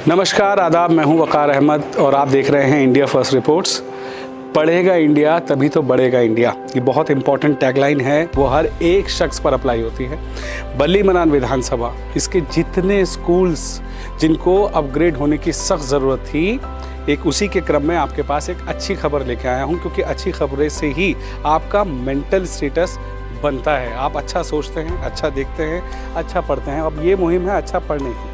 नमस्कार, आदाब। मैं हूं वकार अहमद और आप देख रहे हैं इंडिया फर्स्ट रिपोर्ट्स। पढ़ेगा इंडिया तभी तो बढ़ेगा इंडिया, ये बहुत इंपॉर्टेंट टैगलाइन है। वो हर एक शख्स पर अप्लाई होती है। बल्ली मनान विधानसभा, इसके जितने स्कूल्स जिनको अपग्रेड होने की सख्त ज़रूरत थी, एक उसी के क्रम में आपके पास एक अच्छी खबर लेके आया हूं, क्योंकि अच्छी खबरें से ही आपका मेंटल स्टेटस बनता है। आप अच्छा सोचते हैं, अच्छा देखते हैं, अच्छा पढ़ते हैं। अब ये मुहिम है अच्छा पढ़ने की।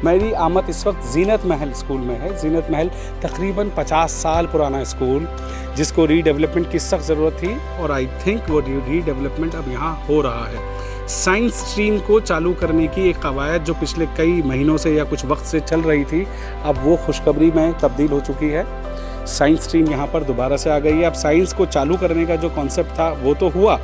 मेरी आमद इस वक्त जीनत महल स्कूल में है। जीनत महल तकरीबन 50 साल पुराना स्कूल, जिसको रीडेवलपमेंट की सख्त ज़रूरत थी और आई थिंक वो रीडेवलपमेंट अब यहाँ हो रहा है। साइंस स्ट्रीम को चालू करने की एक कवायद जो पिछले कई महीनों से या कुछ वक्त से चल रही थी, अब वो खुशखबरी में तब्दील हो चुकी है। साइंस स्ट्रीम यहाँ पर दोबारा से आ गई है। अब साइंस को चालू करने का जो कॉन्सेप्ट था वो तो हुआ,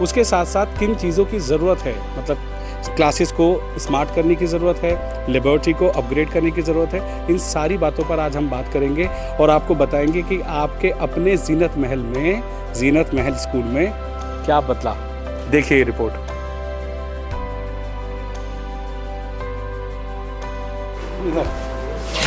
उसके साथ साथ किन चीज़ों की ज़रूरत है, मतलब क्लासेस को स्मार्ट करने की ज़रूरत है, लेबोरेटरी को अपग्रेड करने की ज़रूरत है। इन सारी बातों पर आज हम बात करेंगे और आपको बताएंगे कि आपके अपने जीनत महल में, जीनत महल स्कूल में क्या बदला। देखिए ये रिपोर्ट।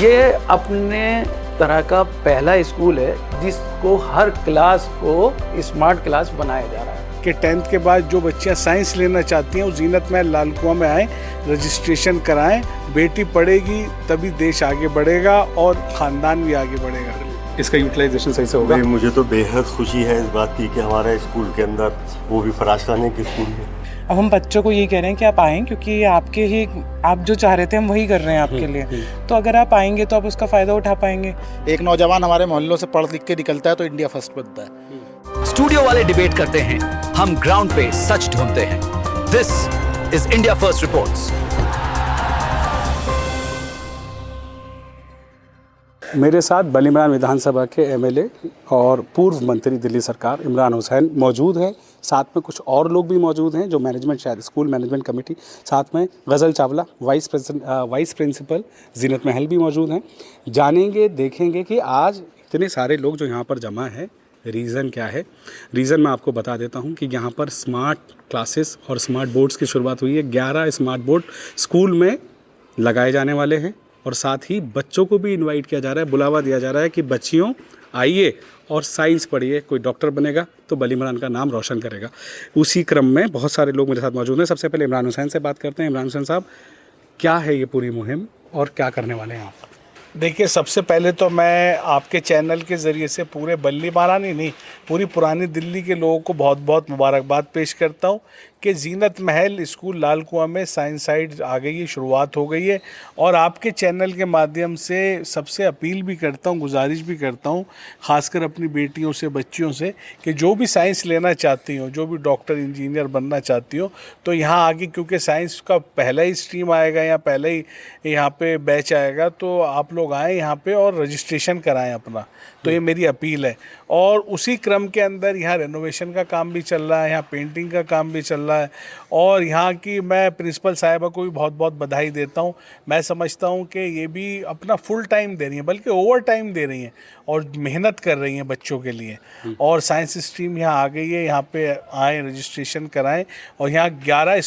ये अपने तरह का पहला स्कूल है जिसको हर क्लास को स्मार्ट क्लास बनाया जा रहा है कि 10th के बाद जो बच्चियां साइंस लेना चाहती हैं वो जीनत महल लाल कुआं में आएँ, रजिस्ट्रेशन कराएं। बेटी पढ़ेगी तभी देश आगे बढ़ेगा और ख़ानदान भी आगे बढ़ेगा। इसका यूटिलाइजेशन सही से होगा। मुझे तो बेहद खुशी है इस बात की कि हमारे स्कूल के अंदर, वो भी फराज खाने के स्कूल में, अब हम बच्चों को यही कह रहे हैं कि आप आएँ, क्योंकि आपके ही, आप जो चाह रहे थे हम वही कर रहे हैं आपके लिए। तो अगर आप आएंगे तो आप उसका फ़ायदा उठा पाएंगे। एक नौजवान हमारे मोहल्लों से पढ़ लिख के निकलता है तो इंडिया फर्स्ट बनता है। स्टूडियो वाले डिबेट करते हैं, हम ग्राउंड पे सच ढूंढते हैं। This is India First reports. मेरे साथ बल्ली मनान विधानसभा के एमएलए और पूर्व मंत्री दिल्ली सरकार इमरान हुसैन मौजूद है। साथ में कुछ और लोग भी मौजूद हैं जो मैनेजमेंट, शायद स्कूल मैनेजमेंट कमेटी, साथ में गज़ल चावला वाइस प्रिंसिपल जीनत महल भी मौजूद हैं। जानेंगे, देखेंगे कि आज इतने सारे लोग जो यहाँ पर जमा है, रीज़न क्या है। रीज़न मैं आपको बता देता हूँ कि यहाँ पर स्मार्ट क्लासेस और स्मार्ट बोर्ड्स की शुरुआत हुई है। 11 स्मार्ट बोर्ड स्कूल में लगाए जाने वाले हैं और साथ ही बच्चों को भी इनवाइट किया जा रहा है, बुलावा दिया जा रहा है कि बच्चियों आइए और साइंस पढ़िए। कोई डॉक्टर बनेगा तो बल्ली मनान का नाम रोशन करेगा। उसी क्रम में बहुत सारे लोग मेरे साथ मौजूद हैं। सबसे पहले इमरान हुसैन से बात करते हैं। इमरान हुसैन साहब, क्या है ये पूरी मुहिम और क्या करने वाले हैं आप? देखिए, सबसे पहले तो मैं आपके चैनल के ज़रिए से पूरे बल्ली मनान ही नहीं, पूरी पुरानी दिल्ली के लोगों को बहुत बहुत मुबारकबाद पेश करता हूँ कि जीनत महल स्कूल लाल कुआं में साइंस साइड आ गई है, शुरुआत हो गई है। और आपके चैनल के माध्यम से सबसे अपील भी करता हूँ, गुजारिश भी करता हूँ, ख़ासकर अपनी बेटियों से, बच्चियों से, कि जो भी साइंस लेना चाहती हो, जो भी डॉक्टर इंजीनियर बनना चाहती हो, तो यहाँ आगे, क्योंकि साइंस का पहला ही स्ट्रीम आएगा या पहले ही यहाँ पे बैच आएगा, तो आप लोग आएँ यहाँ पे और रजिस्ट्रेशन कराएं अपना। तो ये मेरी अपील है। और उसी क्रम के अंदर यहाँ रेनोवेशन का काम भी चल रहा है, यहाँ पेंटिंग का काम भी चल रहा है। और यहाँ की मैं प्रिंसिपल साहिबा को भी बहुत बहुत बधाई देता हूँ। मैं समझता हूँ कि ये भी अपना फुल टाइम दे रही हैं, बल्कि ओवर टाइम दे रही हैं और मेहनत कर रही हैं बच्चों के लिए। और साइंस स्ट्रीम यहाँ आ गई है, यहाँ पे आएँ, रजिस्ट्रेशन कराएं। और यहाँ 11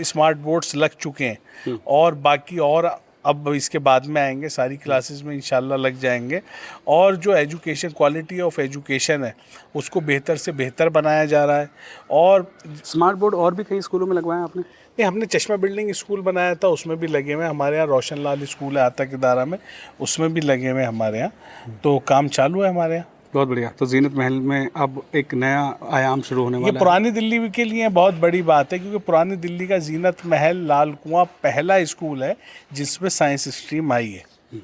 स्मार्ट बोर्ड्स लग चुके हैं और बाकी और अब इसके बाद में आएंगे, सारी क्लासेस में इंशाल्लाह लग जाएंगे। और जो एजुकेशन, क्वालिटी ऑफ एजुकेशन है, उसको बेहतर से बेहतर बनाया जा रहा है। और स्मार्ट बोर्ड और भी कई स्कूलों में लगवाए आपने? नहीं, हमने चश्मा बिल्डिंग स्कूल बनाया था, उसमें भी लगे हुए हैं। हमारे यहाँ रोशन लाल स्कूल है आता किदारा में, उसमें भी लगे हुए हैं हमारे यहाँ। तो काम चालू है हमारे यहाँ। बहुत बढ़िया। तो जीनत महल में अब एक नया आयाम शुरू होने वाला है। ये पुरानी दिल्ली के लिए बहुत बड़ी बात है, क्योंकि पुरानी दिल्ली का जीनत महल लाल कुआं पहला स्कूल है जिसमें साइंस स्ट्रीम आई है।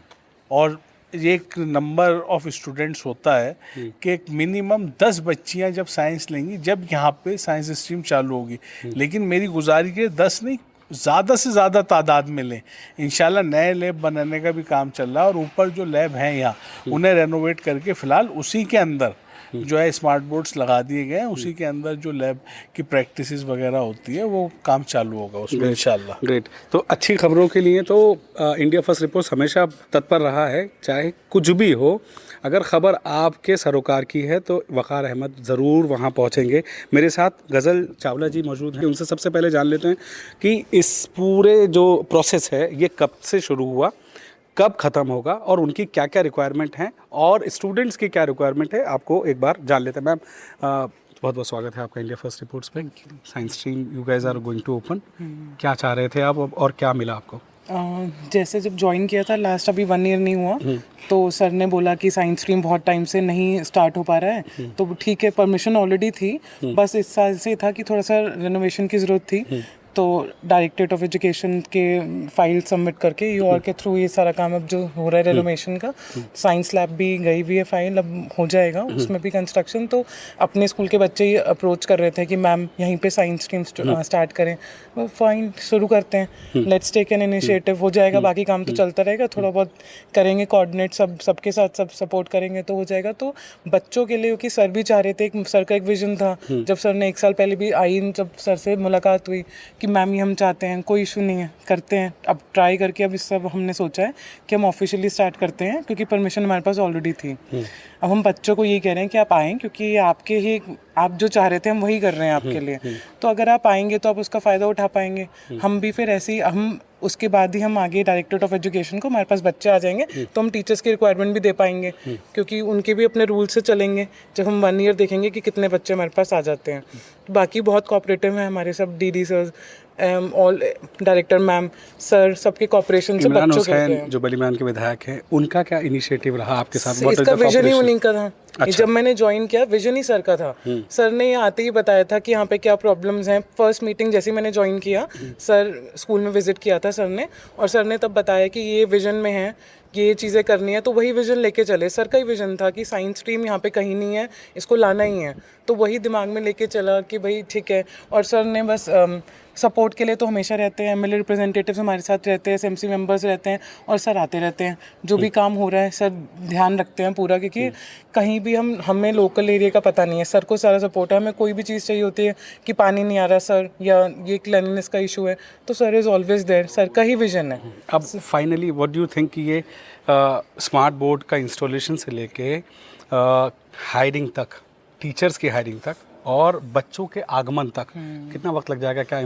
और ये एक नंबर ऑफ स्टूडेंट्स होता है कि एक मिनिमम 10 बच्चियां जब साइंस लेंगी, जब यहाँ पे साइंस स्ट्रीम चालू होगी। लेकिन मेरी गुजारिश है 10 नहीं, ज़्यादा से ज़्यादा तादाद में लें। इंशाल्लाह नए लैब बनाने का भी काम चल रहा है और ऊपर जो लैब हैं यहाँ, उन्हें रेनोवेट करके फ़िलहाल उसी के अंदर जो है स्मार्ट बोर्ड्स लगा दिए गए हैं। उसी के अंदर जो लैब की प्रैक्टिसेस वगैरह होती है वो काम चालू होगा उसमें इंशाल्लाह। ग्रेट। तो अच्छी खबरों के लिए तो इंडिया फर्स्ट रिपोर्ट्स हमेशा तत्पर रहा है, चाहे कुछ भी हो। अगर ख़बर आपके सरोकार की है तो वकार अहमद ज़रूर वहाँ पहुँचेंगे। मेरे साथ गज़ल चावला जी मौजूद हैं, उनसे सबसे पहले जान लेते हैं कि इस पूरे जो प्रोसेस है ये कब से शुरू हुआ, कब ख़त्म होगा और उनकी क्या क्या रिक्वायरमेंट हैं और स्टूडेंट्स की क्या रिक्वायरमेंट है, आपको एक बार जान लेते हैं। मैम बहुत बहुत स्वागत है आपका इंडिया फर्स्ट रिपोर्ट्स पे। Science stream you guys are going to open, क्या चाह रहे थे आप और क्या मिला आपको? जैसे जब ज्वाइन किया था लास्ट, अभी 1 ईयर नहीं हुआ, तो सर ने बोला कि साइंस स्ट्रीम बहुत टाइम से नहीं स्टार्ट हो पा रहा है, तो ठीक है, परमिशन ऑलरेडी थी, बस इस साल से था कि थोड़ा सा रेनोवेशन की ज़रूरत थी, तो डायरेक्टरेट ऑफ एजुकेशन के फाइल सबमिट करके यूआर के थ्रू ये सारा काम अब जो हो रहा है रेनोवेशन का, साइंस लैब भी गई हुई है फाइल, अब हो जाएगा उसमें भी कंस्ट्रक्शन। तो अपने स्कूल के बच्चे ही अप्रोच कर रहे थे कि मैम यहीं पे साइंस स्ट्रीम स्टार्ट करें, वो फाइन शुरू करते हैं, लेट्स टेक एन इनिशिएटिव, हो जाएगा, बाकी काम तो चलता रहेगा, थोड़ा बहुत करेंगे कोऑर्डिनेट, सबके साथ सब सपोर्ट करेंगे तो हो जाएगा। तो बच्चों के लिए, क्योंकि सर भी चाह रहे थे, सर का एक विजन था, जब सर ने 1 साल पहले भी आई, जब सर से मुलाकात हुई कि मैम ये हम चाहते हैं, कोई इशू नहीं है, करते हैं, अब ट्राई करके, अब इस सब हमने सोचा है कि हम ऑफिशियली स्टार्ट करते हैं, क्योंकि परमिशन हमारे पास ऑलरेडी थी। अब हम बच्चों को यही कह रहे हैं कि आप आएँ, क्योंकि आपके ही, आप जो चाह रहे थे हम वही कर रहे हैं आपके लिए, तो अगर आप आएंगे तो आप उसका फ़ायदा उठा पाएंगे। हम भी फिर ऐसे ही, हम उसके बाद ही हम आगे डायरेक्टरेट ऑफ एजुकेशन को, हमारे पास बच्चे आ जाएंगे तो हम टीचर्स की रिक्वायरमेंट भी दे पाएंगे, क्योंकि उनके भी अपने रूल से चलेंगे। जब हम 1 ईयर देखेंगे कि कितने बच्चे हमारे पास आ जाते हैं। बाकी बहुत कोऑपरेटिव हैं हमारे सब DD sir, all director ma'am, sir, सबके कोऑपरेशन से इमरान बच्चों के हुसैन जो बलीमान के विधायक हैं, उनका क्या इनिशिएटिव रहा आपके साथ? इसका विजन ही उन्हीं का था। जब मैंने ज्वाइन किया, विजन ही सर का था। सर ने आते ही बताया था कि यहाँ पे क्या प्रॉब्लम्स हैं। फर्स्ट मीटिंग जैसे ही मैंने ज्वाइन किया, सर स्कूल में विजिट किया था सर ने, और सर ने तब बताया कि ये विजन में है, ये चीज़ें करनी है, तो वही विजन लेके चले। सर का ही विजन था कि साइंस स्ट्रीम यहाँ पे कहीं नहीं है, इसको लाना ही है, तो वही दिमाग में लेके चला कि भाई ठीक है। और सर ने बस सपोर्ट के लिए तो हमेशा रहते हैं, एमएलए रिप्रेजेंटेटिव्स हमारे साथ रहते हैं, एसएमसी मेंबर्स रहते हैं, और सर आते रहते हैं, जो भी काम हो रहा है सर ध्यान रखते हैं पूरा, क्योंकि कहीं भी हमें लोकल एरिया का पता नहीं है, सर को सारा सपोर्ट है। हमें कोई भी चीज़ चाहिए होती है कि पानी नहीं आ रहा सर, या ये क्लीनलीनेस का इशू है, तो sir is always there, sir का ही विजन है। अब finally what do you think कि ये स्मार्ट बोर्ड का इंस्टॉलेशन से लेके हायरिंग तक, टीचर्स की हायरिंग तक और बच्चों के आगमन तक कितना वक्त लग जाएगा, क्या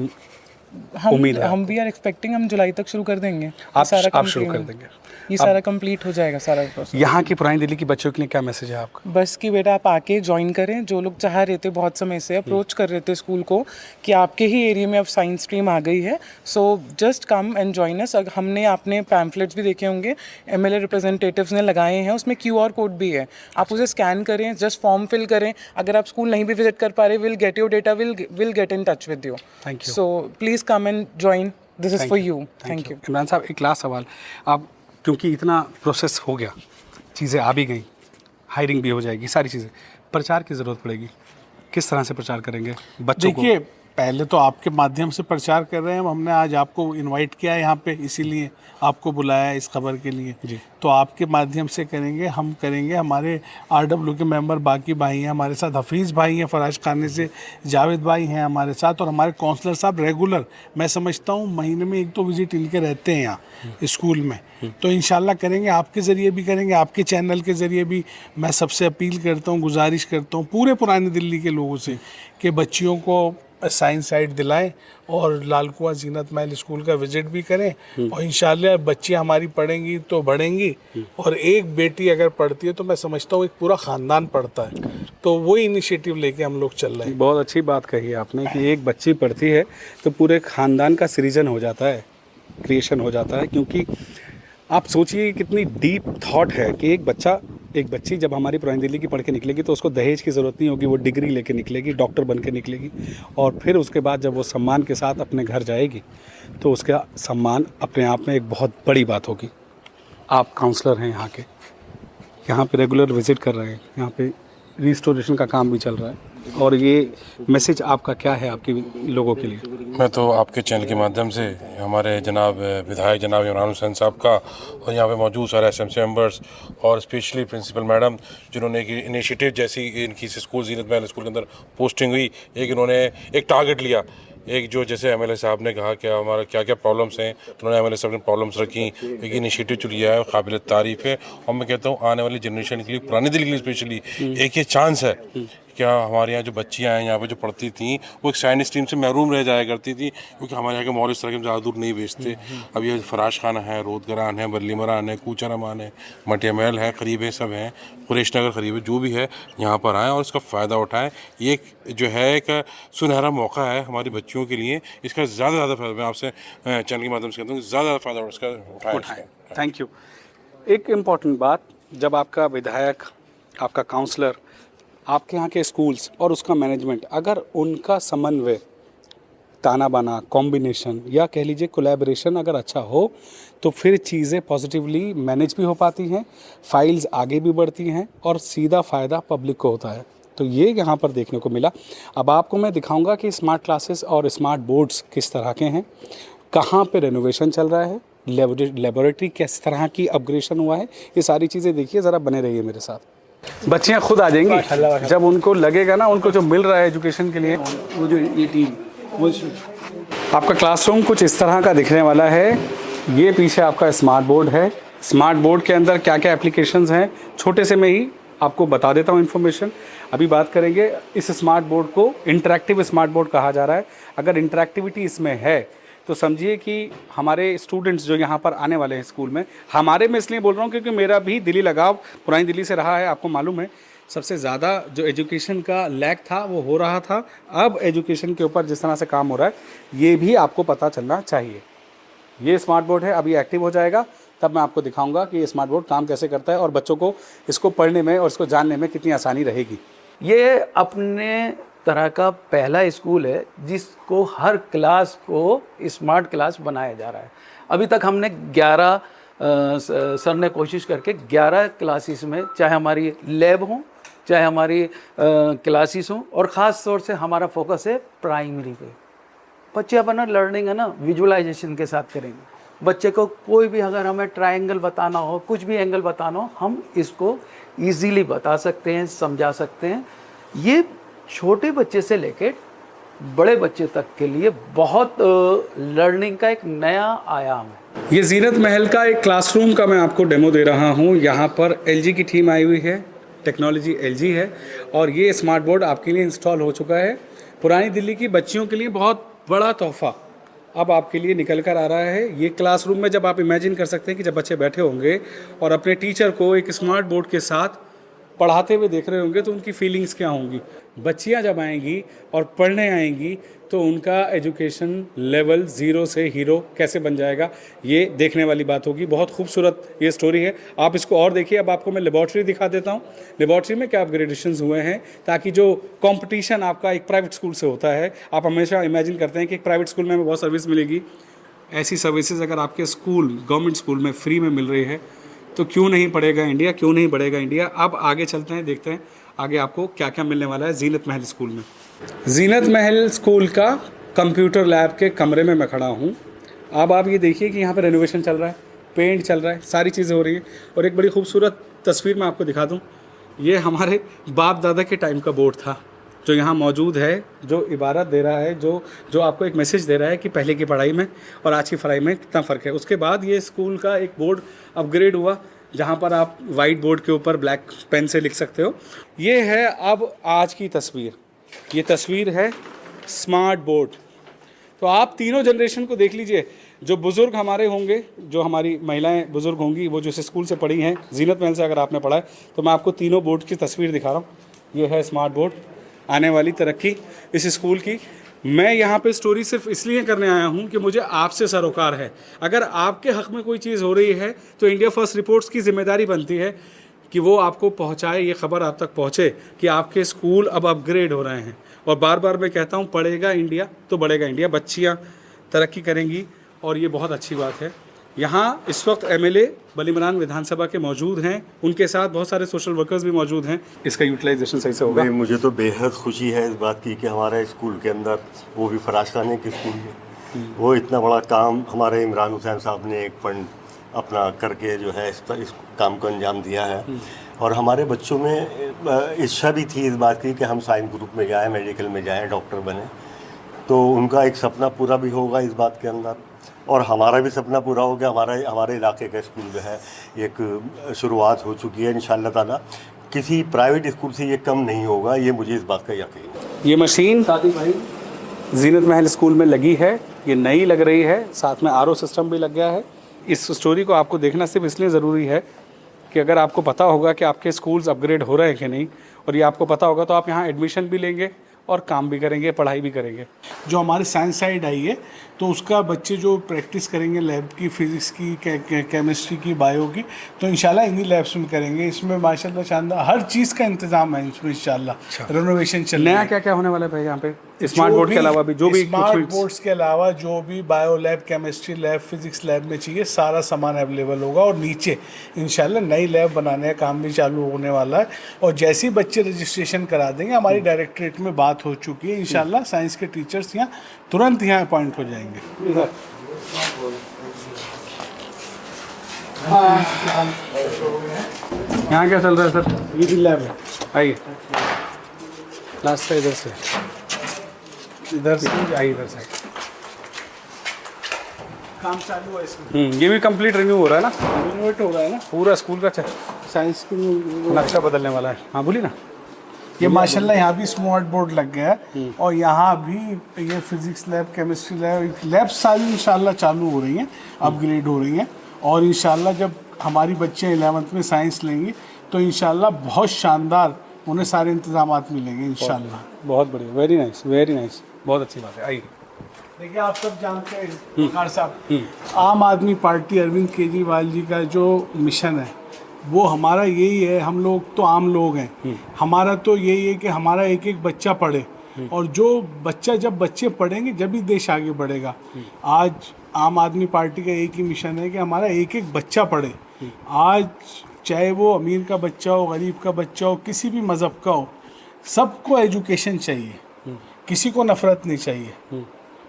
उम्मीद है? हम वी आर एक्सपेक्टिंग हम जुलाई तक शुरू कर देंगे। आप शुरू कर देंगे, ये सारा कंप्लीट हो जाएगा सारा प्रोसेस। यहाँ की पुरानी दिल्ली की बच्चों के लिए क्या मैसेज है आपका? बस कि बेटा आप आके ज्वाइन करें, जो लोग चाह रहे थे बहुत समय से, अप्रोच कर रहे थे स्कूल को कि आपके ही एरिया में अब साइंस स्ट्रीम आ गई है, so just come and join us. हमने आपने पैम्फलेट्स भी देखे होंगे, एमएलए रिप्रेजेंटेटिव्स ने लगाए हैं, उसमें QR कोड भी है, आप उसे स्कैन करें, जस्ट फॉर्म फिल करें। अगर आप स्कूल नहीं भी विजिट कर पा रहे, will get your data, will get in touch with you. Thank you. So please come and join, this is for you. Thank you. Imran साहब, एक लास्ट सवाल, आप क्योंकि इतना प्रोसेस हो गया, चीज़ें आ भी गई, हायरिंग भी हो जाएगी, सारी चीज़ें, प्रचार की ज़रूरत पड़ेगी, किस तरह से प्रचार करेंगे बच्चों को? देखिए, पहले तो आपके माध्यम से प्रचार कर रहे हैं हमने आज आपको इनवाइट किया है यहाँ पे, इसीलिए आपको बुलाया है इस खबर के लिए जी। तो आपके माध्यम से करेंगे, हम करेंगे, हमारे RW के मेंबर बाकी भाई हैं हमारे साथ, हफीज़ भाई हैं फराज खाने से, जावेद भाई हैं हमारे साथ, और हमारे काउंसलर साहब रेगुलर, मैं समझता हूँ महीने में 1-2 विजिट इनके रहते हैं यहाँ स्कूल में। तो इंशाल्लाह करेंगे, आपके ज़रिए भी करेंगे, आपके चैनल के ज़रिए भी। मैं सबसे अपील करता हूँ, गुजारिश करता हूँ पूरे पुरानी दिल्ली के लोगों से कि बच्चियों को साइंस साइड दिलाएं और लाल कुआं जीनत महल स्कूल का विजिट भी करें, और इंशाल्लाह बच्चियां हमारी पढ़ेंगी तो बढ़ेंगी, और एक बेटी अगर पढ़ती है तो मैं समझता हूँ एक पूरा ख़ानदान पढ़ता है। तो वही इनिशिएटिव लेके हम लोग चल रहे हैं। बहुत अच्छी बात कही आपने कि एक बच्ची पढ़ती है तो पूरे ख़ानदान का सृजन हो जाता है, क्रिएशन हो जाता है। क्योंकि आप सोचिए कितनी डीप थॉट है कि एक बच्ची जब हमारी पुरानी दिल्ली की पढ़ के निकलेगी तो उसको दहेज की ज़रूरत नहीं होगी, वो डिग्री लेके निकलेगी, डॉक्टर बन के निकलेगी, और फिर उसके बाद जब वो सम्मान के साथ अपने घर जाएगी तो उसका सम्मान अपने आप में एक बहुत बड़ी बात होगी। आप काउंसलर हैं यहाँ पे रेगुलर विजिट कर रहे हैं, यहाँ पे रिस्टोरेशन का काम भी चल रहा है, और ये मैसेज आपका क्या है आपके लोगों के लिए? मैं तो आपके चैनल के माध्यम से हमारे जनाब विधायक जनाब इमरान हुसैन साहब का, और यहाँ पे मौजूद सारे एसएमसी मेंबर्स, और स्पेशली प्रिंसिपल मैडम जिन्होंने एक इनिशिएटिव, जैसी इनकी स्कूल जीनत महल स्कूल के अंदर पोस्टिंग हुई, एक इन्होंने एक टारगेट लिया, एक जो जैसे एमएलए साहब ने कहा कि हमारा क्या क्या प्रॉब्लम्स हैं, तो उन्होंने एमएलए साहब ने प्रॉब्लम्स रखी, एक इनिशिएटिव जो लिया है काबिल तारीफ़ है। और मैं कहता हूँ आने वाली जनरेशन के लिए, पुरानी दिल्ली के लिए स्पेशली एक ये चांस है क्या हमारे यहाँ जो बच्चियाँ हैं यहाँ पे जो पढ़ती थी वो एक साइंस स्ट्रीम से महरूम रह जाया करती थी, क्योंकि हमारे यहाँ के मॉल इस तरह के ज़्यादा दूर नहीं बेचते। अब ये फराश खाना है, रोदगरान है, बल्ली मरान है, कूचरामान है, मटिया महल है, करीब है, सब हैं, कुरेश नगर करीब है, जो भी है यहाँ पर आएँ और इसका फ़ायदा उठाएँ। ये एक जो है एक सुनहरा मौका है हमारी बच्चियों के लिए, इसका ज़्यादा फ़ायदा मैं आपसे चैनल के माध्यम से कहता हूँ, ज़्यादा फ़ायदा इसका उठाएँ। Thank you. एक इम्पॉर्टेंट बात, जब आपका विधायक, आपका काउंसलर, आपके यहाँ के स्कूल्स और उसका मैनेजमेंट, अगर उनका समन्वय, ताना बाना, कॉम्बिनेशन या कह लीजिए कोलैबोरेशन अगर अच्छा हो तो फिर चीज़ें पॉजिटिवली मैनेज भी हो पाती हैं, फाइल्स आगे भी बढ़ती हैं और सीधा फ़ायदा पब्लिक को होता है। तो ये यहाँ पर देखने को मिला। अब आपको मैं दिखाऊंगा कि स्मार्ट क्लासेस और स्मार्ट बोर्ड्स किस तरह के हैं, कहाँ पे रेनोवेशन चल रहा है, लेबोरेटरी किस तरह की अपग्रेडेशन हुआ है, ये सारी चीज़ें देखिए, ज़रा बने रहिए मेरे साथ। बच्चियाँ खुद आ जाएंगी जब उनको लगेगा ना, उनको जो मिल रहा है एजुकेशन के लिए। वो जो ये टीम वो आपका क्लासरूम कुछ इस तरह का दिखने वाला है। ये पीछे आपका स्मार्ट बोर्ड है। स्मार्ट बोर्ड के अंदर क्या क्या एप्लीकेशंस हैं, छोटे से मैं ही आपको बता देता हूँ इन्फॉर्मेशन। अभी बात करेंगे इस स्मार्ट बोर्ड को इंटरैक्टिव स्मार्ट बोर्ड कहा जा रहा है। अगर इंटरैक्टिविटी इसमें है तो समझिए कि हमारे स्टूडेंट्स जो यहाँ पर आने वाले हैं स्कूल में, हमारे में इसलिए बोल रहा हूँ क्योंकि मेरा भी दिल्ली लगाव पुरानी दिल्ली से रहा है। आपको मालूम है सबसे ज़्यादा जो एजुकेशन का लैग था वो हो रहा था। अब एजुकेशन के ऊपर जिस तरह से काम हो रहा है ये भी आपको पता चलना चाहिए। ये स्मार्ट बोर्ड है, अभी एक्टिव हो जाएगा तब मैं आपको दिखाऊंगा कि ये स्मार्ट बोर्ड काम कैसे करता है और बच्चों को इसको पढ़ने में और इसको जानने में कितनी आसानी रहेगी। ये अपने तरह का पहला स्कूल है जिसको हर क्लास को स्मार्ट क्लास बनाया जा रहा है। अभी तक हमने 11 सर ने कोशिश करके 11 क्लासेस में, चाहे हमारी लैब हो चाहे हमारी क्लासेस हों, और ख़ास तौर से हमारा फोकस है प्राइमरी पे। बच्चे अपना लर्निंग है ना विजुअलाइजेशन के साथ करेंगे। बच्चे को कोई भी अगर हमें ट्रायंगल बताना हो, कुछ भी एंगल बताना हो, हम इसको इजीली बता सकते हैं, समझा सकते हैं। ये छोटे बच्चे से लेकर बड़े बच्चे तक के लिए बहुत लर्निंग का एक नया आयाम है। ये जीनत महल का एक क्लासरूम का मैं आपको डेमो दे रहा हूँ। यहाँ पर एलजी की टीम आई हुई है, टेक्नोलॉजी एलजी है और ये स्मार्ट बोर्ड आपके लिए इंस्टॉल हो चुका है। पुरानी दिल्ली की बच्चियों के लिए बहुत बड़ा तोहफा अब आपके लिए निकल कर आ रहा है। ये क्लासरूम में जब आप इमेजिन कर सकते हैं कि जब बच्चे बैठे होंगे और अपने टीचर को एक स्मार्ट बोर्ड के साथ पढ़ाते हुए देख रहे होंगे तो उनकी फीलिंग्स क्या होंगी। बच्चियां जब आएंगी और पढ़ने आएंगी तो उनका एजुकेशन लेवल 0 से हीरो कैसे बन जाएगा, ये देखने वाली बात होगी। बहुत खूबसूरत ये स्टोरी है, आप इसको और देखिए। अब आपको मैं लेबॉर्ट्री दिखा देता हूँ, लेबॉर्ट्री में क्या अपग्रेडेशंस हुए हैं, ताकि जो कंपटीशन आपका एक प्राइवेट स्कूल से होता है, आप हमेशा इमेजिन करते हैं कि एक प्राइवेट स्कूल में हमें बहुत सर्विस मिलेगी। ऐसी सर्विसेज अगर आपके स्कूल गवर्नमेंट स्कूल में फ्री में मिल रही है तो क्यों नहीं पढ़ेगा इंडिया, क्यों नहीं बढ़ेगा इंडिया। अब आगे चलते हैं, देखते हैं आगे आपको क्या क्या मिलने वाला है जीनत महल स्कूल में। जीनत महल स्कूल का कंप्यूटर लैब के कमरे में मैं खड़ा हूँ। अब आप ये देखिए कि यहाँ पर रेनोवेशन चल रहा है, पेंट चल रहा है, सारी चीज़ें हो रही हैं। और एक बड़ी खूबसूरत तस्वीर मैं आपको दिखा दूँ, ये हमारे बाप दादा के टाइम का बोर्ड था जो यहाँ मौजूद है, जो इबारत दे रहा है, जो आपको एक मैसेज दे रहा है कि पहले की पढ़ाई में और आज की पढ़ाई में कितना फ़र्क है। उसके बाद ये स्कूल का एक बोर्ड अपग्रेड हुआ जहाँ पर आप वाइट बोर्ड के ऊपर ब्लैक पेन से लिख सकते हो। ये है अब आज की तस्वीर, ये तस्वीर है स्मार्ट बोर्ड। तो आप तीनों जनरेशन को देख लीजिए, जो बुज़ुर्ग हमारे होंगे, जो हमारी महिलाएं बुज़ुर्ग होंगी, वो जो इस स्कूल से पढ़ी हैं, जीनत महल से अगर आपने पढ़ा है, तो मैं आपको तीनों बोर्ड की तस्वीर दिखा रहा हूँ। ये है स्मार्ट बोर्ड, आने वाली तरक्की इस स्कूल की। मैं यहाँ पे स्टोरी सिर्फ इसलिए करने आया हूँ कि मुझे आपसे सरोकार है। अगर आपके हक़ में कोई चीज़ हो रही है तो इंडिया फर्स्ट रिपोर्ट्स की जिम्मेदारी बनती है कि वो आपको पहुँचाए, ये खबर आप तक पहुँचे कि आपके स्कूल अब अपग्रेड हो रहे हैं। और बार बार मैं कहता हूँ, पढ़ेगा इंडिया तो बढ़ेगा इंडिया, बच्चियाँ तरक्की करेंगी और ये बहुत अच्छी बात है। यहाँ इस वक्त एमएलए बलीमरान विधानसभा के मौजूद हैं, उनके साथ बहुत सारे सोशल वर्कर्स भी मौजूद हैं। इसका यूटिलाइजेशन सही से होगा। भाई मुझे तो बेहद खुशी है इस बात की कि हमारे स्कूल के अंदर, वो भी फराश खाने के स्कूल में, वो इतना बड़ा काम हमारे इमरान हुसैन साहब ने एक फंड अपना करके जो है इस काम को अंजाम दिया है। और हमारे बच्चों में इच्छा भी थी इस बात की कि हम साइंस ग्रुप में जाएँ, मेडिकल में जाएँ, डॉक्टर बने, तो उनका एक सपना पूरा भी होगा इस बात के अंदर। और हमारा भी सपना पूरा हो गया। हमारे इलाके का स्कूल जो है एक शुरुआत हो चुकी है इंशाअल्लाह ताला। किसी प्राइवेट स्कूल से ये कम नहीं होगा, ये मुझे इस बात का यकीन है। ये मशीन साथी भाई जीनत महल स्कूल में लगी है, ये नई लग रही है, साथ में आरओ सिस्टम भी लग गया है। इस स्टोरी को आपको देखना सिर्फ इसलिए ज़रूरी है कि अगर आपको पता होगा कि आपके स्कूल्स अपग्रेड हो रहे हैं कि नहीं, और ये आपको पता होगा, तो आप यहाँ एडमिशन भी लेंगे और काम भी करेंगे, पढ़ाई भी करेंगे। जो हमारे साइंस साइड आई है तो उसका बच्चे जो प्रैक्टिस करेंगे लैब की, फिजिक्स की, केमिस्ट्री की, बायो की, तो इंशाल्लाह इन्हीं लैब्स में करेंगे। इसमें माशाल्लाह शानदार हर चीज़ का इंतजाम है इसमें इंशाल्लाह। रेनोवेशन चल रहा है। नया क्या क्या होने वाला है भाई यहाँ पे? स्मार्ट बोर्ड के अलावा भी जो भी स्मार्ट बोर्ड्स के अलावा जो भी bio lab, chemistry lab, physics lab में चाहिए सारा सामान अवेलेबल होगा। और नीचे इंशाल्लाह नई लैब बनाने का काम भी चालू होने वाला है। और जैसे ही बच्चे रजिस्ट्रेशन करा देंगे, हमारी डायरेक्टरेट में बात हो चुकी है, इंशाल्लाह साइंस के टीचर्स यहाँ तुरंत यहाँ अपॉइंट हो जाएंगे। यहाँ क्या चल रहा है सर? ये भी लैब है। आइए, लास्ट से इधर से आइए, इधर से काम चालू है इसमें। ये भी कंप्लीट रिन्यू हो रहा है ना? रिनोवेट हो रहा है ना, पूरा स्कूल का साइंस की नक्शा बदलने वाला है। हाँ बोलिए ना। ये माशाल्लाह यहाँ भी स्मार्ट बोर्ड लग गया है। और यहाँ भी ये फिजिक्स लैब, केमिस्ट्री लैब सारी इंशाल्लाह चालू हो रही हैं, अपग्रेड हो रही हैं। और इंशाल्लाह जब हमारी बच्चे 11th में साइंस लेंगे तो इंशाल्लाह बहुत शानदार उन्हें सारे इंतजामात मिलेंगे इंशाल्लाह। बहुत बढ़िया, वेरी नाइस, वेरी नाइस, बहुत अच्छी बात है। आइए। देखिए, आप सब जानते हैं वकार साहब, आम आदमी पार्टी अरविंद केजरीवाल जी का जो मिशन है वो हमारा यही है। हम लोग तो आम लोग हैं, हमारा तो यही है कि हमारा एक एक बच्चा पढ़े। और जो बच्चा, जब बच्चे पढ़ेंगे जब ही देश आगे बढ़ेगा। आज आम आदमी पार्टी का एक ही मिशन है कि हमारा एक एक बच्चा पढ़े। आज चाहे वो अमीर का बच्चा हो, गरीब का बच्चा हो, किसी भी मज़हब का हो, सबको एजुकेशन चाहिए, किसी को नफ़रत नहीं चाहिए।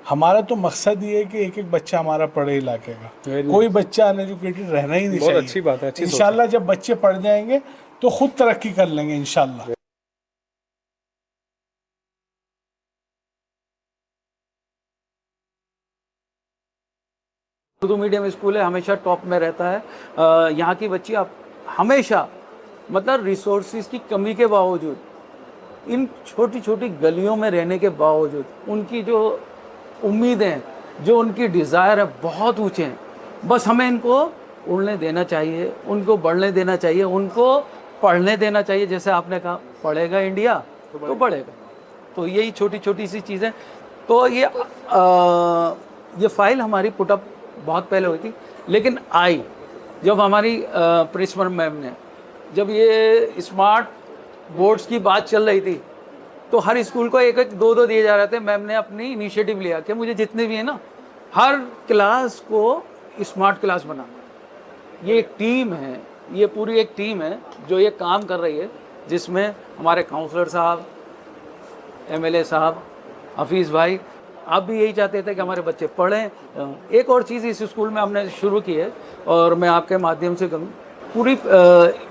हमारा तो मकसद ये है कि एक एक बच्चा हमारा पढ़े इलाके का, कोई बच्चा अनएजुकेटेड रहना ही नहीं चाहिए। अच्छी बात है, अच्छी सोच है। इंशाल्लाह जब बच्चे पढ़ जाएंगे तो खुद तरक्की कर लेंगे इंशाल्लाह। उर्दू मीडियम स्कूल है, हमेशा टॉप में रहता है। यहाँ की बच्ची आप हमेशा, मतलब रिसोर्सेज की कमी के बावजूद, इन छोटी छोटी गलियों में रहने के बावजूद, उनकी जो उम्मीदें, जो उनकी डिज़ायर है, बहुत ऊंचे हैं। बस हमें इनको उड़ने देना चाहिए, उनको बढ़ने देना चाहिए, उनको पढ़ने देना चाहिए। जैसे आपने कहा, पढ़ेगा इंडिया तो बढ़ेगा। तो यही छोटी छोटी सी चीज़ें। तो ये फाइल हमारी पुटअप बहुत पहले हुई थी, लेकिन आई जब हमारी प्रिंसिपल मैम ने, जब ये स्मार्ट बोर्ड्स की बात चल रही थी, तो हर स्कूल को एक एक दो दो दिए जा रहे थे। मैम ने अपनी इनिशिएटिव लिया कि मुझे जितने भी है ना, हर क्लास को स्मार्ट क्लास बनाना। ये एक टीम है, ये पूरी एक टीम है जो ये काम कर रही है, जिसमें हमारे काउंसलर साहब, एमएलए साहब, हफीज़ भाई, आप भी यही चाहते थे कि हमारे बच्चे पढ़ें। एक और चीज़ इस स्कूल में हमने शुरू की है, और मैं आपके माध्यम से कहूँ, पूरी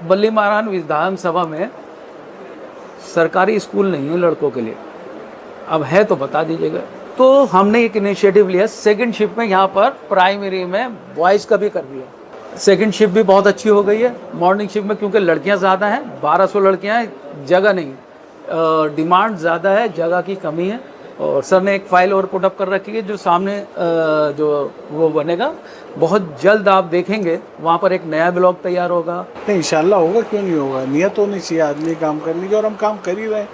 बल्ली महारान विधानसभा में सरकारी स्कूल नहीं है लड़कों के लिए। अब है तो बता दीजिएगा। तो हमने एक इनिशिएटिव लिया, सेकंड शिफ्ट में यहाँ पर प्राइमरी में बॉयज़ का भी कर दिया। सेकंड शिफ्ट भी बहुत अच्छी हो गई है। मॉर्निंग शिफ्ट में क्योंकि लड़कियाँ ज़्यादा हैं, 1200 लड़कियाँ हैं, जगह नहीं, डिमांड ज़्यादा है, जगह की कमी है। और सर ने एक फ़ाइल और पुटअप कर रखी है, जो सामने जो वो बनेगा, बहुत जल्द आप देखेंगे। वहाँ पर एक नया ब्लॉग तैयार होगा। नहीं, इंशाल्लाह होगा, क्यों नहीं होगा। नियत होनी चाहिए आदमी काम करने की, और हम काम कर ही रहे हैं।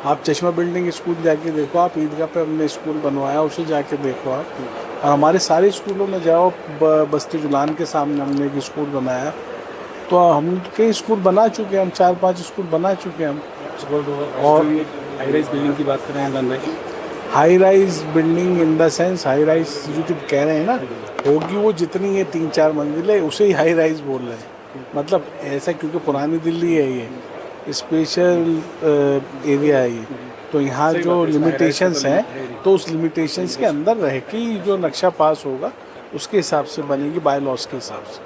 आप चश्मा बिल्डिंग स्कूल जाके देखो, आप ईदगाह पे हमने स्कूल बनवाया, उसे जाके देखो आप। और हमारे सारे स्कूलों में जाओ, बस्ती जुलान के सामने हमने एक स्कूल बनाया। तो हम कई स्कूल बना चुके हैं, हम 4-5 स्कूल बना चुके हैं हम। और हाई राइज बिल्डिंग की बात करें गन भाई, high rise building in the sense, high rise जो कह रहे हैं ना, होगी वो जितनी है 3-4 मंजिलें, उसे ही हाई राइज बोल रहे हैं। मतलब ऐसा, क्योंकि पुरानी दिल्ली है, ये स्पेशल एरिया है ये, तो यहाँ जो लिमिटेशंस हैं, तो उस लिमिटेशंस के अंदर रह के जो नक्शा पास होगा उसके हिसाब से बनेगी, बाय लॉस के हिसाब से।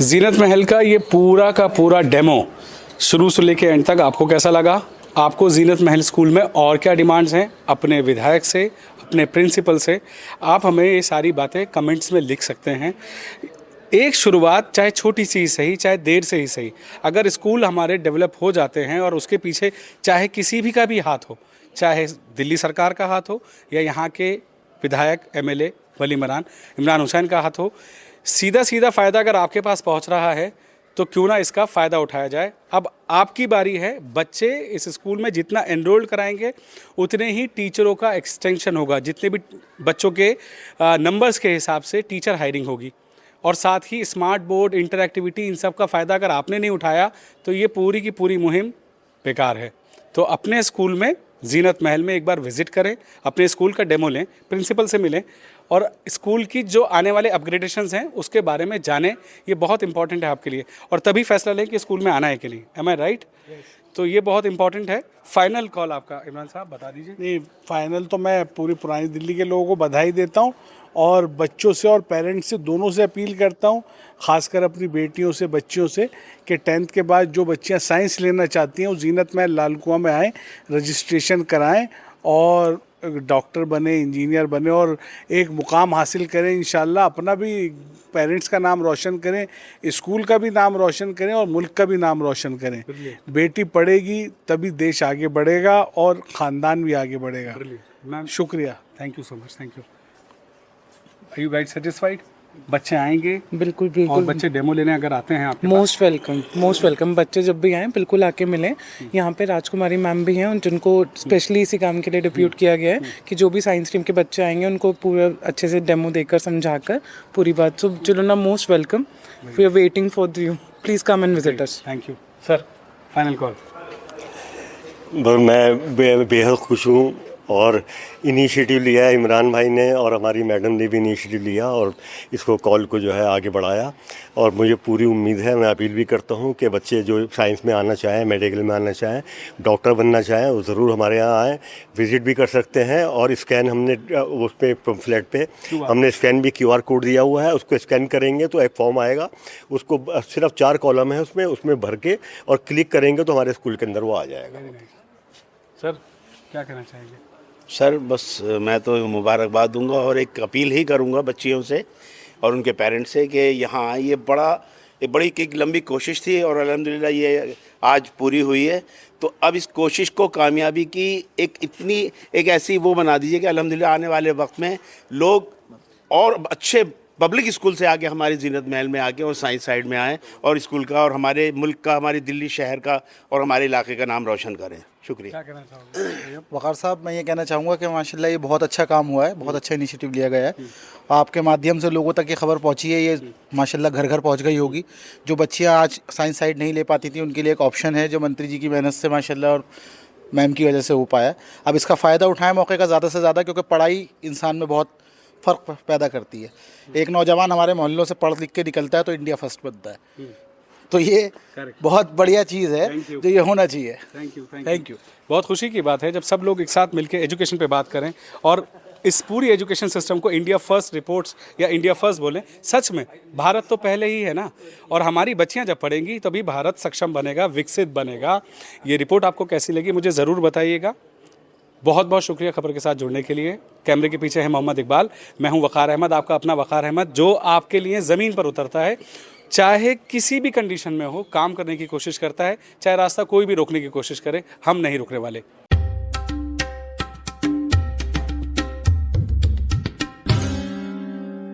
जीनत महल का ये पूरा का पूरा डेमो शुरू से लेके एंड तक आपको कैसा लगा? आपको जीनत महल स्कूल में और क्या डिमांड्स हैं अपने विधायक से, अपने प्रिंसिपल से, आप हमें ये सारी बातें कमेंट्स में लिख सकते हैं। एक शुरुआत चाहे छोटी सी ही सही, चाहे देर से ही सही, अगर स्कूल हमारे डेवलप हो जाते हैं और उसके पीछे चाहे किसी भी का भी हाथ हो, चाहे दिल्ली सरकार का हाथ हो या यहाँ के विधायक एमएलए वली मरान इमरान हुसैन का हाथ हो, सीधा सीधा फ़ायदा अगर आपके पास पहुँच रहा है तो क्यों ना इसका फ़ायदा उठाया जाए। अब आपकी बारी है, बच्चे इस स्कूल में जितना एनरोल कराएंगे उतने ही टीचरों का एक्सटेंशन होगा, जितने भी बच्चों के नंबर्स के हिसाब से टीचर हायरिंग होगी। और साथ ही स्मार्ट बोर्ड, इंटरएक्टिविटी, इन सब का फ़ायदा अगर आपने नहीं उठाया तो ये पूरी की पूरी मुहिम बेकार है। तो अपने स्कूल में जीनत महल में एक बार विज़िट करें, अपने स्कूल का डेमो लें, प्रिंसिपल से मिलें और स्कूल की जो आने वाले अपग्रेडेशंस हैं उसके बारे में जानें। ये बहुत इंपॉर्टेंट है आपके लिए और तभी फैसला लें कि स्कूल में आना है कि नहीं। एम आई राइट? तो ये बहुत इंपॉर्टेंट है। फाइनल कॉल आपका इमरान साहब, बता दीजिए। नहीं, फाइनल तो मैं पूरी पुरानी दिल्ली के लोगों को बधाई देता हूँ और बच्चों से और पेरेंट्स से दोनों से अपील करता हूँ, ख़ासकर अपनी बेटियों से, बच्चियों से, कि 10th के बाद जो बच्चियाँ साइंस लेना चाहती हैं वो जीनत महल लाल कुआं में आएँ, रजिस्ट्रेशन कराएं और डॉक्टर बने, इंजीनियर बने और एक मुकाम हासिल करें। इंशाल्लाह अपना भी, पेरेंट्स का नाम रोशन करें, स्कूल का भी नाम रोशन करें और मुल्क का भी नाम रोशन करें। बेटी पढ़ेगी तभी देश आगे बढ़ेगा और ख़ानदान भी आगे बढ़ेगा। मैम शुक्रिया। Thank you so much, thank you. Are you guys satisfied? बच्चे आएंगे बिल्कुल और बिल्कुल बच्चे डेमो लेने अगर आते हैं आपके मोस्ट वेलकम, मोस्ट वेलकम। बच्चे जब भी आएँ बिल्कुल आके मिलें। यहाँ पे राजकुमारी मैम भी हैं उन जिनको स्पेशली इसी काम के लिए डिप्यूट किया गया है कि जो भी साइंस स्ट्रीम के बच्चे आएंगे उनको पूरा अच्छे से डेमो देकर समझाकर पूरी बात। So children most welcome, we are waiting for you, please come and visit us. Thank you sir. Final call. मैं बेहद खुश हूँ और इनिशिएटिव लिया है इमरान भाई ने और हमारी मैडम ने भी इनिशिएटिव लिया और इसको कॉल को जो है आगे बढ़ाया। और मुझे पूरी उम्मीद है, मैं अपील भी करता हूँ कि बच्चे जो साइंस में आना चाहें, मेडिकल में आना चाहें, डॉक्टर बनना चाहें, वो ज़रूर हमारे यहाँ आएँ, विज़िट भी कर सकते हैं। और स्कैन हमने उस पर पम्फलेट पे हमने स्कैन भी QR कोड दिया हुआ है, उसको स्कैन करेंगे तो एक फॉर्म आएगा, उसको सिर्फ 4 कॉलम है उसमें भर के और क्लिक करेंगे तो हमारे स्कूल के अंदर वो आ जाएगा। सर क्या कहना चाहेंगे? सर बस मैं तो मुबारकबाद दूंगा और एक अपील ही करूंगा बच्चियों से और उनके पेरेंट्स से कि यहाँ ये बड़ी एक लंबी कोशिश थी और अल्हम्दुलिल्लाह ये आज पूरी हुई है। तो अब इस कोशिश को कामयाबी की एक ऐसी वो बना दीजिए कि अल्हम्दुलिल्लाह आने वाले वक्त में लोग और अच्छे पब्लिक स्कूल से आके हमारी जीनत महल में आके और साइंस साइड में आएँ और स्कूल का और हमारे मुल्क का, हमारी दिल्ली शहर का और हमारे इलाके का नाम रोशन करें। शुक्रिया। क्या कहना चाहोगे? वक़ार साहब, मैं ये कहना चाहूँगा कि माशाल्लाह ये बहुत अच्छा काम हुआ है, बहुत अच्छा इनिशिएटिव लिया गया है। आपके माध्यम से लोगों तक ये खबर पहुँची है, ये माशाल्लाह घर घर पहुँच गई होगी। जो बच्चियाँ आज साइंस साइड नहीं ले पाती थी उनके लिए एक ऑप्शन है जो मंत्री जी की मेहनत से माशाल्लाह और मैम की वजह से हो पाया। अब इसका फ़ायदा उठाएं मौके का ज़्यादा से ज़्यादा, क्योंकि पढ़ाई इंसान में बहुत फ़र्क पैदा करती है। एक नौजवान हमारे मोहल्लों से पढ़ लिख के निकलता है तो इंडिया फर्स्ट बनता है। तो ये बहुत बढ़िया चीज़ है जो ये होना चाहिए। Thank you. बहुत खुशी की बात है जब सब लोग एक साथ मिलकर एजुकेशन पे बात करें और इस पूरी एजुकेशन सिस्टम को इंडिया फर्स्ट रिपोर्ट्स या इंडिया फर्स्ट बोलें। सच में भारत तो पहले ही है ना, और हमारी बच्चियां जब पढ़ेंगी तभी भारत सक्षम बनेगा, विकसित बनेगा। ये रिपोर्ट आपको कैसी लगी मुझे ज़रूर बताइएगा। बहुत बहुत शुक्रिया खबर के साथ जुड़ने के लिए। कैमरे के पीछे है मोहम्मद इकबाल, मैं हूं वक़ार अहमद, आपका अपना वक़ार अहमद, जो आपके लिए ज़मीन पर उतरता है, चाहे किसी भी कंडीशन में हो, काम करने की कोशिश करता है, चाहे रास्ता कोई भी रोकने की कोशिश करे, हम नहीं रुकने वाले।